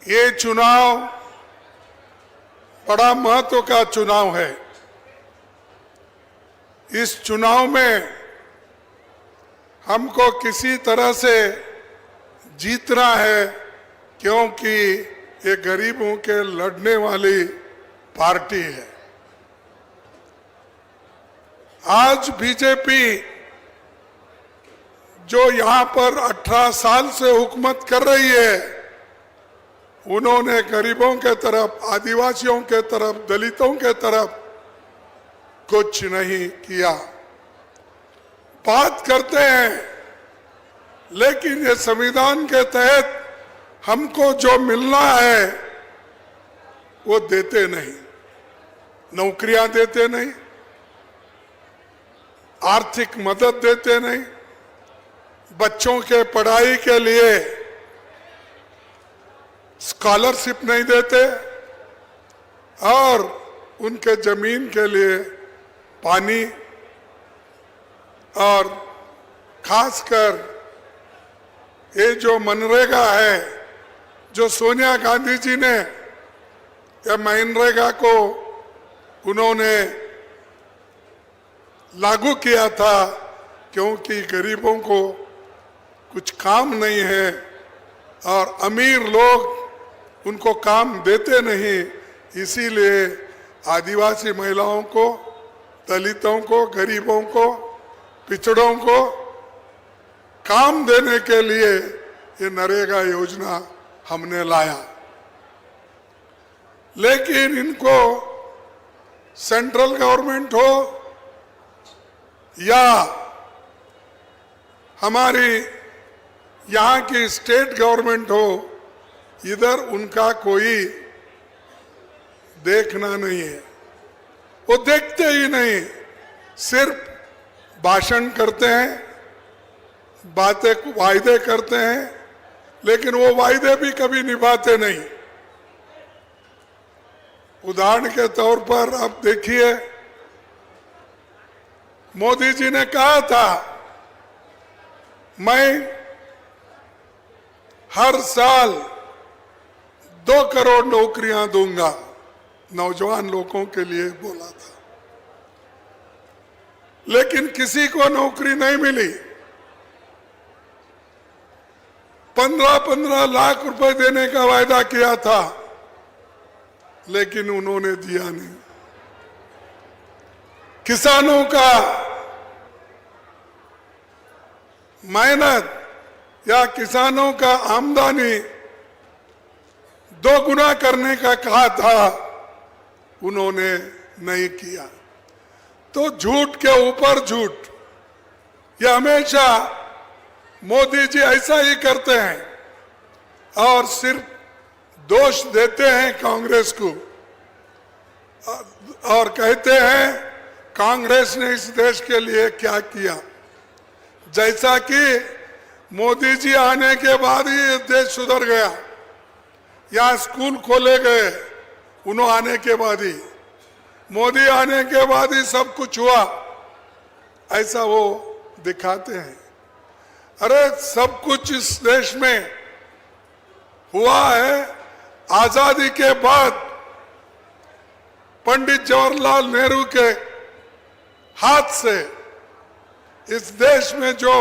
ये चुनाव बड़ा महत्व का चुनाव है। इस चुनाव में हमको किसी तरह से जीतना है, क्योंकि ये गरीबों के लड़ने वाली पार्टी है। आज बीजेपी जो यहाँ पर 18 साल से हुकूमत कर रही है, उन्होंने गरीबों के तरफ, आदिवासियों के तरफ, दलितों के तरफ कुछ नहीं किया। बात करते हैं, लेकिन ये संविधान के तहत हमको जो मिलना है वो देते नहीं। नौकरियां देते नहीं, आर्थिक मदद देते नहीं, बच्चों के पढ़ाई के लिए स्कॉलरशिप नहीं देते, और उनके जमीन के लिए पानी, और खासकर ये जो मनरेगा है, जो सोनिया गांधी जी ने या मनरेगा को उन्होंने लागू किया था, क्योंकि गरीबों को कुछ काम नहीं है और अमीर लोग उनको काम देते नहीं, इसीलिए आदिवासी महिलाओं को, दलितों को, गरीबों को, पिछड़ों को काम देने के लिए ये नरेगा योजना हमने लाया। लेकिन इनको सेंट्रल गवर्नमेंट हो या हमारी यहाँ की स्टेट गवर्नमेंट हो, इधर उनका कोई देखना नहीं है। वो देखते ही नहीं, सिर्फ भाषण करते हैं, बातें वायदे करते हैं, लेकिन वो वायदे भी कभी निभाते नहीं। उदाहरण के तौर पर आप देखिए, मोदी जी ने कहा था, मैं हर साल 2 करोड़ नौकरियां दूंगा, नौजवान लोगों के लिए बोला था। लेकिन किसी को नौकरी नहीं मिली। 15-15 लाख रुपए देने का वायदा किया था, लेकिन उन्होंने दिया नहीं। किसानों का मेहनत या किसानों का आमदनी 2 गुना करने का कहा था, उन्होंने नहीं किया। तो झूठ के ऊपर झूठ, ये हमेशा मोदी जी ऐसा ही करते हैं और सिर्फ दोष देते हैं कांग्रेस को और कहते हैं कांग्रेस ने इस देश के लिए क्या किया। जैसा कि मोदी जी आने के बाद ही ये देश सुधर गया, यहाँ स्कूल खोले गए, उन्होंने आने के बाद ही, मोदी आने के बाद ही सब कुछ हुआ, ऐसा वो दिखाते हैं। अरे सब कुछ इस देश में हुआ है आजादी के बाद। पंडित जवाहरलाल नेहरू के हाथ से इस देश में जो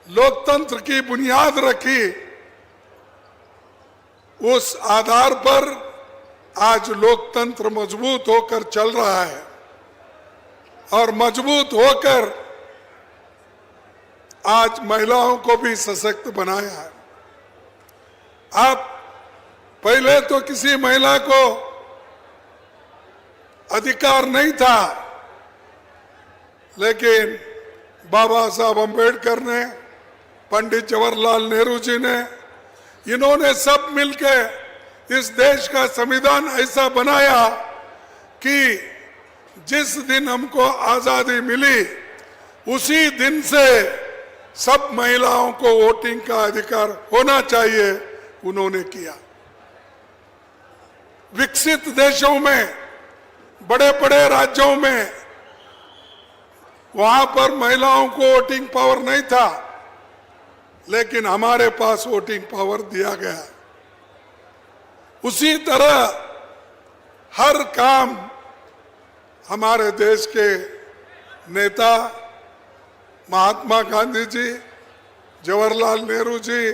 लोकतंत्र की बुनियाद रखी, उस आधार पर आज लोकतंत्र मजबूत होकर चल रहा है और मजबूत होकर आज महिलाओं को भी सशक्त बनाया है। आप पहले तो किसी महिला को अधिकार नहीं था, लेकिन बाबा साहब अम्बेडकर ने, पंडित जवाहरलाल नेहरू जी ने, इन्होंने सब मिलकर इस देश का संविधान ऐसा बनाया कि जिस दिन हमको आजादी मिली, उसी दिन से सब महिलाओं को वोटिंग का अधिकार होना चाहिए, उन्होंने किया। विकसित देशों में, बड़े बड़े राज्यों में, वहां पर महिलाओं को वोटिंग पावर नहीं था, लेकिन हमारे पास वोटिंग पावर दिया गया। उसी तरह हर काम हमारे देश के नेता महात्मा गांधी जी, जवाहरलाल नेहरू जी,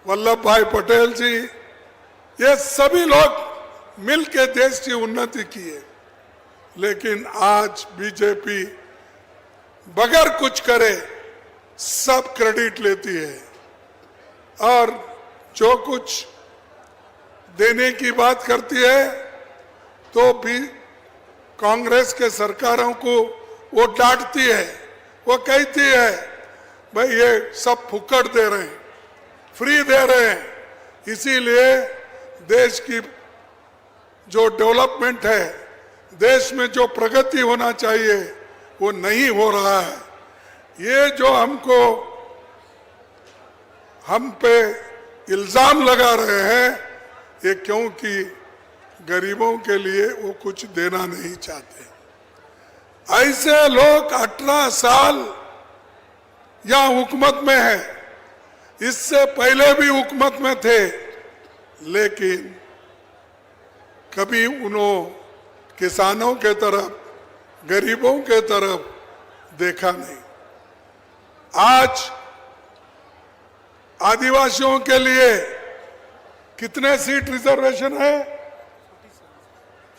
वल्लभ भाई पटेल जी, ये सभी लोग मिलकर देश की उन्नति की है। लेकिन आज बीजेपी बगैर कुछ करे सब क्रेडिट लेती है और जो कुछ देने की बात करती है तो भी कांग्रेस के सरकारों को वो डांटती है। वो कहती है भाई ये सब फुकट दे रहे हैं, फ्री दे रहे हैं, इसीलिए देश की जो डेवलपमेंट है, देश में जो प्रगति होना चाहिए वो नहीं हो रहा है। ये जो हम पे इल्जाम लगा रहे हैं, ये क्योंकि गरीबों के लिए वो कुछ देना नहीं चाहते। ऐसे लोग 18 साल या हुकूमत में है, इससे पहले भी हुकूमत में थे, लेकिन कभी उन्होंने किसानों के तरफ, गरीबों के तरफ देखा नहीं। आज आदिवासियों के लिए कितने सीट रिजर्वेशन है?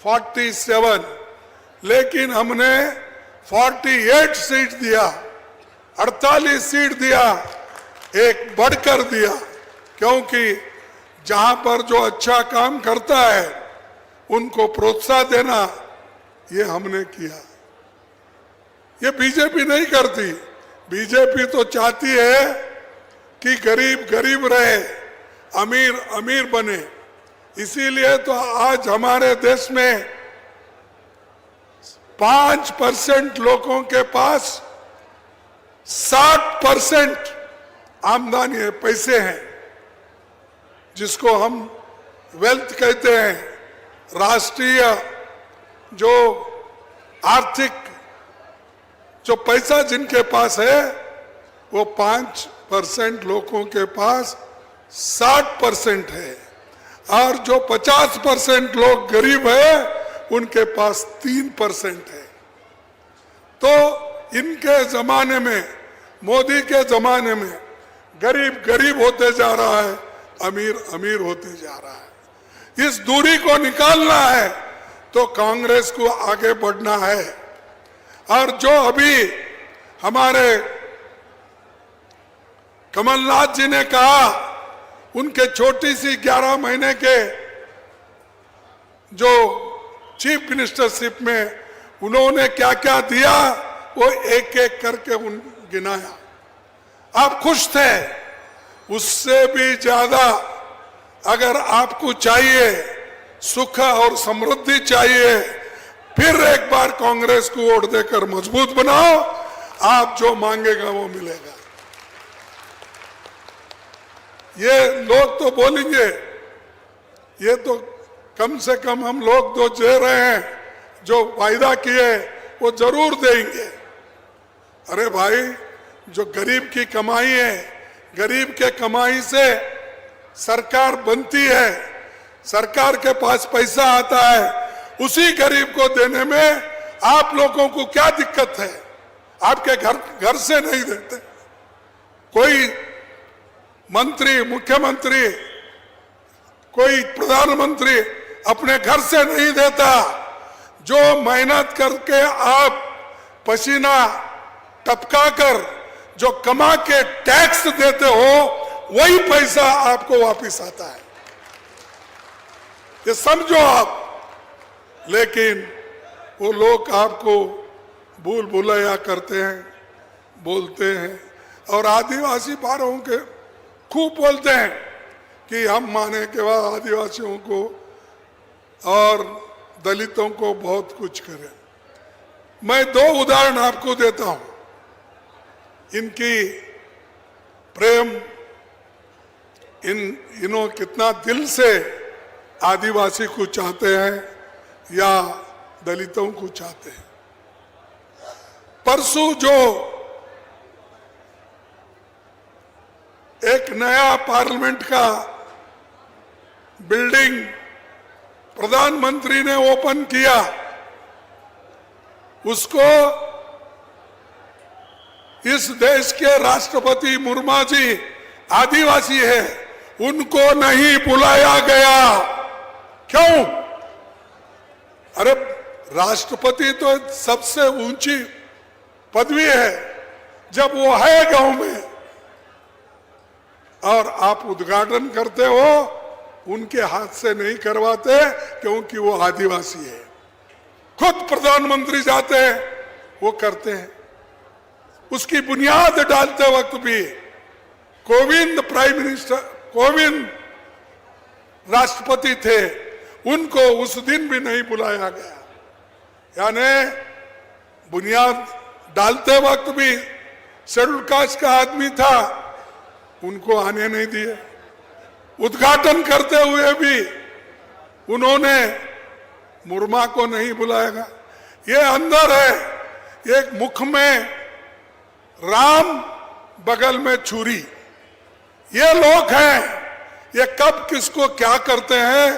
47, लेकिन हमने 48 सीट दिया, 48 सीट दिया, एक बढ़कर दिया, क्योंकि जहां पर जो अच्छा काम करता है उनको प्रोत्साहन देना ये हमने किया। ये बीजेपी नहीं करती। बीजेपी तो चाहती है कि गरीब गरीब रहे, अमीर अमीर बने। इसीलिए तो आज हमारे देश में 5% लोगों के पास 60% आमदनी है, पैसे हैं, जिसको हम वेल्थ कहते हैं। राष्ट्रीय जो आर्थिक जो पैसा जिनके पास है वो 5% लोगों के पास 60% है, और जो 50% लोग गरीब है उनके पास 3% है। तो इनके जमाने में, मोदी के जमाने में गरीब गरीब होते जा रहा है, अमीर अमीर होते जा रहा है। इस दूरी को निकालना है तो कांग्रेस को आगे बढ़ना है। और जो अभी हमारे कमलनाथ जी ने कहा, उनके छोटी सी 11 महीने के जो चीफ मिनिस्टरशिप में उन्होंने क्या क्या दिया, वो एक एक करके गिनाया। आप खुश थे। उससे भी ज्यादा अगर आपको चाहिए, सुख और समृद्धि चाहिए, फिर एक बार कांग्रेस को वोट देकर मजबूत बनाओ, आप जो मांगेगा वो मिलेगा। ये लोग तो बोलेंगे, ये तो कम से कम हम लोग तो दे रहे हैं, जो वायदा किए वो जरूर देंगे। अरे भाई, जो गरीब की कमाई है, गरीब के कमाई से सरकार बनती है, सरकार के पास पैसा आता है, उसी गरीब को देने में आप लोगों को क्या दिक्कत है? आपके घर से नहीं देते। कोई मंत्री, मुख्यमंत्री, कोई प्रधानमंत्री अपने घर से नहीं देता। जो मेहनत करके आप पसीना टपकाकर जो कमा के टैक्स देते हो, वही पैसा आपको वापस आता है, ये समझो आप। लेकिन वो लोग आपको भूल भुलैया करते हैं, बोलते हैं, और आदिवासी भाइयों के खूब बोलते हैं कि हम माने के बाद आदिवासियों को और दलितों को बहुत कुछ करें। मैं 2 उदाहरण आपको देता हूं। इनकी प्रेम, इन्हों कितना दिल से आदिवासी को चाहते हैं या दलितों को चाहते हैं। परसों जो एक नया पार्लियामेंट का बिल्डिंग प्रधानमंत्री ने ओपन किया, उसको इस देश के राष्ट्रपति मुर्मू जी आदिवासी है, उनको नहीं बुलाया गया। क्यों? अरे राष्ट्रपति तो सबसे ऊंची पदवी है, जब वो है गांव में और आप उद्घाटन करते हो, उनके हाथ से नहीं करवाते क्योंकि वो आदिवासी है। खुद प्रधानमंत्री जाते हैं, वो करते हैं। उसकी बुनियाद डालते वक्त भी कोविंद कोविंद राष्ट्रपति थे, उनको उस दिन भी नहीं बुलाया गया। यानी बुनियाद डालते वक्त भी शेड्यूल कास्ट का आदमी था, उनको आने नहीं दिए। उद्घाटन करते हुए भी उन्होंने मुर्मू को नहीं बुलाएगा। ये अंदर है, एक मुख में राम, बगल में छुरी। ये लोग हैं, ये कब किसको क्या करते हैं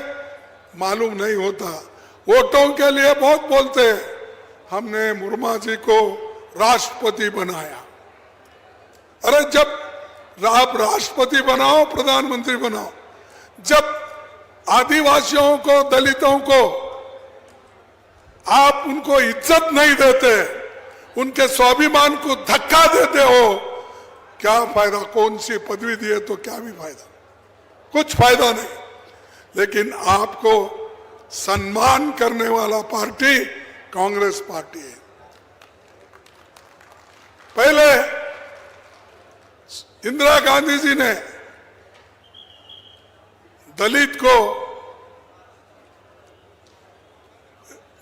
मालूम नहीं होता। वोटों के लिए बहुत बोलते हैं, हमने मुर्मू जी को राष्ट्रपति बनाया। अरे जब आप राष्ट्रपति बनाओ, प्रधानमंत्री बनाओ, जब आदिवासियों को, दलितों को आप उनको इज्जत नहीं देते, उनके स्वाभिमान को धक्का देते हो, क्या फायदा? कौन सी पदवी दिए तो क्या भी फायदा? कुछ फायदा नहीं। लेकिन आपको सम्मान करने वाला पार्टी कांग्रेस पार्टी है। पहले इंदिरा गांधी जी ने दलित को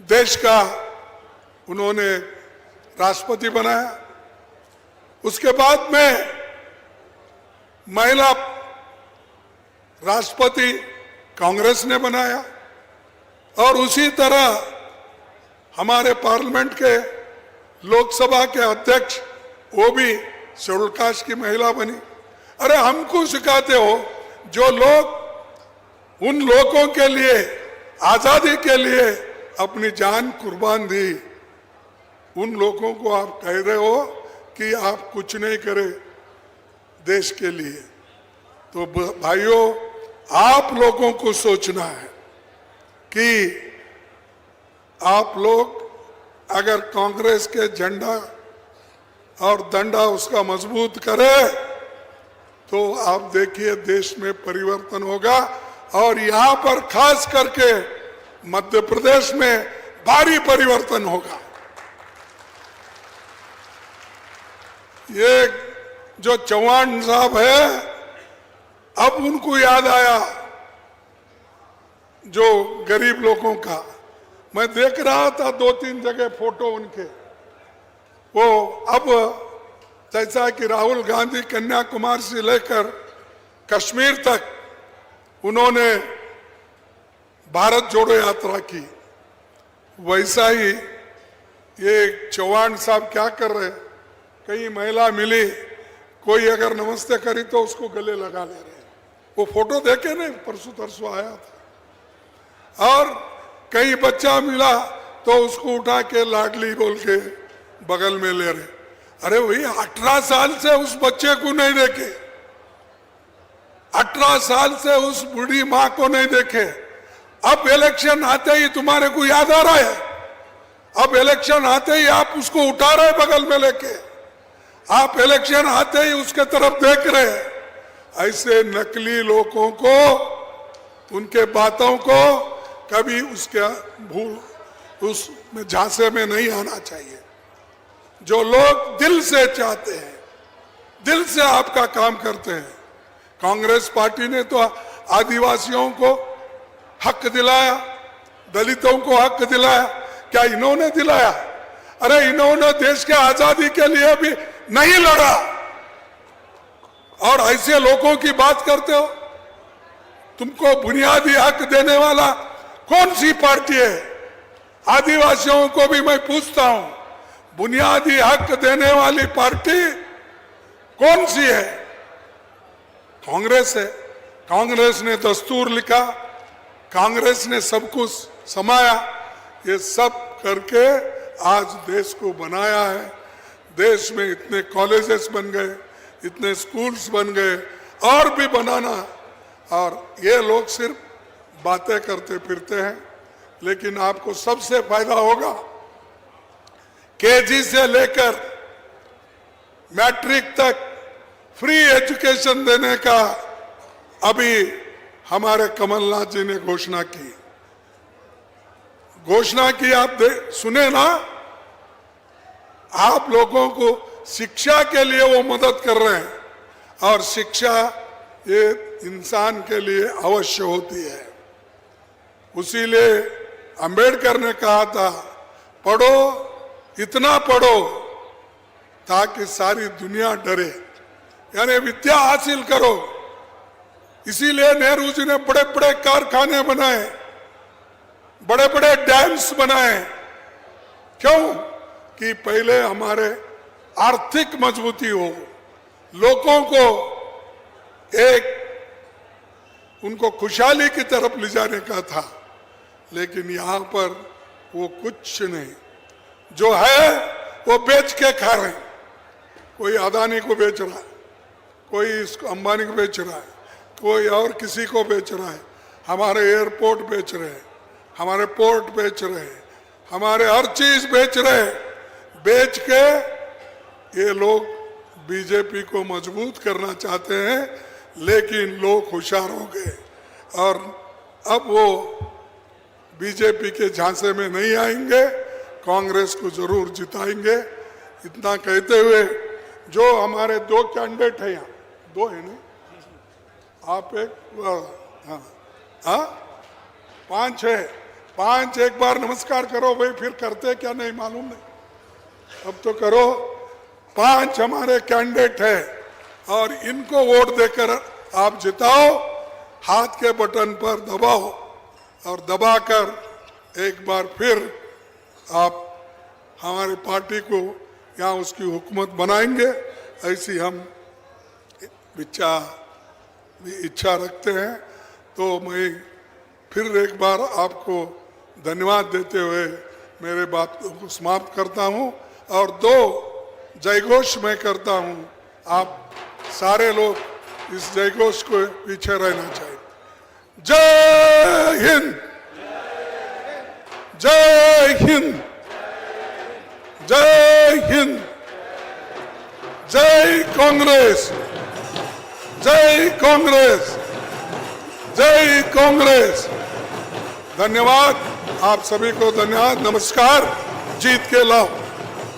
देश का उन्होंने राष्ट्रपति बनाया। उसके बाद में महिला राष्ट्रपति कांग्रेस ने बनाया, और उसी तरह हमारे पार्लियामेंट के लोकसभा के अध्यक्ष, वो भी शेड्यूल कास्ट की महिला बनी। अरे हमको सिखाते हो, जो लोग उन लोगों के लिए, आजादी के लिए अपनी जान कुर्बान दी, उन लोगों को आप कह रहे हो कि आप कुछ नहीं करे देश के लिए। तो भाइयों, आप लोगों को सोचना है कि आप लोग अगर कांग्रेस के झंडा और डंडा उसका मजबूत करे, तो आप देखिए देश में परिवर्तन होगा। और यहां पर खास करके मध्य प्रदेश में भारी परिवर्तन होगा। ये जो चौहान साहब है, अब उनको याद आया जो गरीब लोगों का। मैं देख रहा था 2-3 जगह फोटो उनके। वो अब जैसा कि राहुल गांधी कन्याकुमारी से लेकर कश्मीर तक उन्होंने भारत जोड़ो यात्रा की, वैसा ही ये चौहान साहब क्या कर रहे हैं? कहीं महिला मिली, कोई अगर नमस्ते करी तो उसको गले लगा ले रहे हैं। वो फोटो देखे नहीं, परसों तरसों आया था। और कहीं बच्चा मिला तो उसको उठा के लाडली बोल के बगल में ले रहे। अरे वही 18 साल से उस बच्चे को नहीं देखे, 18 साल से उस बूढ़ी मां को नहीं देखे। अब इलेक्शन आते ही तुम्हारे को याद आ रहा है, अब इलेक्शन आते ही आप उसको उठा रहे बगल में लेके, आप इलेक्शन आते ही उसके तरफ देख रहे हैं। ऐसे नकली लोगों को, उनके बातों को कभी उसके उसमें झांसे में नहीं आना चाहिए। जो लोग दिल से चाहते हैं, दिल से आपका काम करते हैं। कांग्रेस पार्टी ने तो आदिवासियों को हक दिलाया, दलितों को हक दिलाया। क्या इन्होंने दिलाया? अरे इन्होंने देश के आजादी के लिए भी नहीं लड़ा, और ऐसे लोगों की बात करते हो। तुमको बुनियादी हक देने वाला कौन सी पार्टी है? आदिवासियों को भी मैं पूछता हूं, बुनियादी हक देने वाली पार्टी कौन सी है? कांग्रेस है। कांग्रेस ने दस्तूर लिखा, कांग्रेस ने सब कुछ समाया, ये सब करके आज देश को बनाया है। देश में इतने कॉलेजेस बन गए, इतने स्कूल्स बन गए, और भी बनाना। और ये लोग सिर्फ बातें करते फिरते हैं, लेकिन आपको सबसे फायदा होगा। केजी से लेकर मैट्रिक तक फ्री एजुकेशन देने का अभी हमारे कमलनाथ जी ने घोषणा की। आप सुने ना, आप लोगों को शिक्षा के लिए वो मदद कर रहे हैं, और शिक्षा ये इंसान के लिए अवश्य होती है। उसीलिए अंबेडकर ने कहा था, पढ़ो, इतना पढ़ो ताकि सारी दुनिया डरे, यानी विद्या हासिल करो। इसीलिए नेहरू जी ने बड़े बड़े कारखाने बनाए, बड़े बड़े डैम्स बनाए। क्यों? कि पहले हमारे आर्थिक मजबूती हो, लोगों को उनको खुशहाली की तरफ ले जाने का था। लेकिन यहाँ पर वो कुछ नहीं, जो है वो बेच के खा रहे हैं। कोई अदानी को बेच रहा है, कोई इसको अंबानी को बेच रहा है, कोई और किसी को बेच रहा है। हमारे एयरपोर्ट बेच रहे हैं, हमारे पोर्ट बेच रहे हैं, हमारे हर चीज बेच रहे हैं। बेच के ये लोग बीजेपी को मजबूत करना चाहते हैं, लेकिन लोग होशियार हो गए और अब वो बीजेपी के झांसे में नहीं आएंगे, कांग्रेस को जरूर जिताएंगे। इतना कहते हुए, जो हमारे दो कैंडिडेट हैं यहाँ, दो है ना, आप एक, हाँ हाँ, पांच है, पांच एक बार नमस्कार करो भाई, फिर करते क्या नहीं मालूम नहीं, अब तो करो। पांच हमारे कैंडिडेट है और इनको वोट देकर आप जिताओ, हाथ के बटन पर दबाओ और दबाकर एक बार फिर आप हमारी पार्टी को यहाँ उसकी हुकूमत बनाएंगे, ऐसी हम इच्छा रखते हैं। तो मैं फिर एक बार आपको धन्यवाद देते हुए मेरे बात को समाप्त करता हूँ और दो जयघोष मैं करता हूँ। आप सारे लोग इस जयघोष को पीछे रहना चाहिए। जय हिंद, जय हिंद, जय हिंद, जय कांग्रेस, जय कांग्रेस, जय कांग्रेस। धन्यवाद, आप सभी को धन्यवाद, नमस्कार, जीत के लाओ।